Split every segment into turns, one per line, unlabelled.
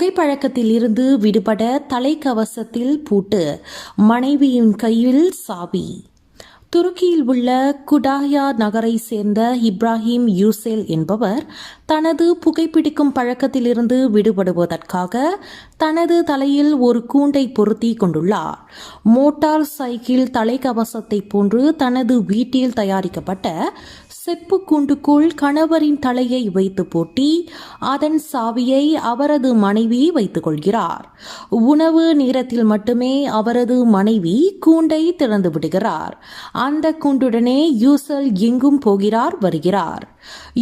புகைப்பழக்கத்தில் இருந்து விடுபட தலைக்கவசத்தில் பூட்டு, மனைவியின் கையில் சாவி. துருக்கியில் உள்ள குடாயா நகரை சேர்ந்த இப்ராஹிம் யூசேல் என்பவர் தனது புகைப்பிடிக்கும் பழக்கத்திலிருந்து விடுபடுவதற்காக தனது தலையில் ஒரு கூண்டை பொருத்தி கொண்டுள்ளார். மோட்டார் சைக்கிள் தலைக்கவசத்தை போன்று தனது வீட்டில் தயாரிக்கப்பட்ட செப்பு கூண்டுக்குள் கணவரின் தலையை வைத்து பூட்டி அதன் சாவியை அவரது மனைவி வைத்துக் கொள்கிறார். உணவு நேரத்தில் மட்டுமே அவரது மனைவி கூண்டை திறந்து விடுகிறார். அந்த கூண்டுடனே யூசல் எங்கும் போகிறார் வருகிறார்.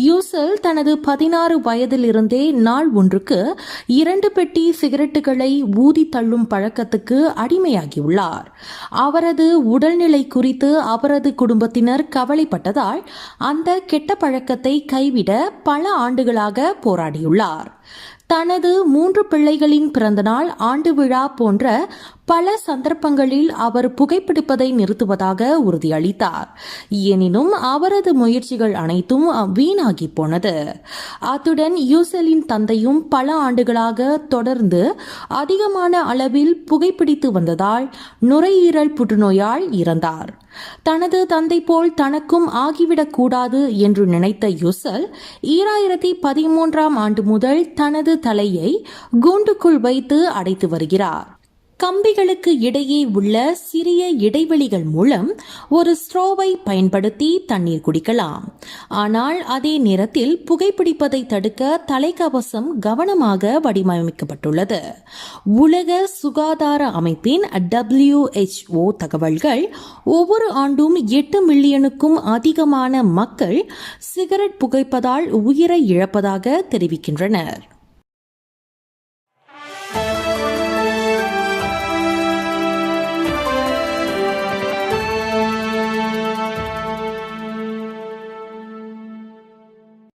யூசல் தனது 16 வயதிலிருந்தே நாள் ஒன்றுக்கு 2 பெட்டி சிகரெட்டுகளை ஊதி தள்ளும் பழக்கத்துக்கு அடிமையாகியுள்ளார். அவரது உடல்நிலை குறித்து அவரது குடும்பத்தினர் கவலைப்பட்டதால் அந்த கெட்ட பழக்கத்தை கைவிட பல ஆண்டுகளாக போராடியுள்ளார். தனது 3 பிள்ளைகளின் பிறந்தநாள், ஆண்டு விழா போன்ற பல சந்தர்ப்பங்களில் அவர் புகைப்பிடிப்பதை நிறுத்துவதாக உறுதியளித்தார். எனினும் அவரது முயற்சிகள் அனைத்தும் வீணாகி போனது. அத்துடன் யூசலின் தந்தையும் பல ஆண்டுகளாக தொடர்ந்து அதிகமான அளவில் புகைப்பிடித்து வந்ததால் நுரையீரல் புற்றுநோயால் இறந்தார். தனது தந்தை போல் தனக்கும் ஆகிவிடக் கூடாது என்று நினைத்த யூசல் 2013ஆம் ஆண்டு முதல் தனது தலையை கூண்டுக்குள் வைத்து அடைத்து வருகிறார். கம்பிகளுக்கு இடையே உள்ள சிறிய இடைவெளிகள் மூலம் ஒரு ஸ்ட்ரோவை பயன்படுத்தி தண்ணீர் குடிக்கலாம். ஆனால் அதே நேரத்தில் புகைப்பிடிப்பதை தடுக்க தலைக்கவசம் கவனமாக வடிவமைக்கப்பட்டுள்ளது. உலக சுகாதார அமைப்பின் WHO தகவல்கள் ஒவ்வொரு ஆண்டும் 8 மில்லியனுக்கும் அதிகமான மக்கள் சிகரெட் புகைப்பதால் உயிரை இழப்பதாக தெரிவிக்கின்றனர்.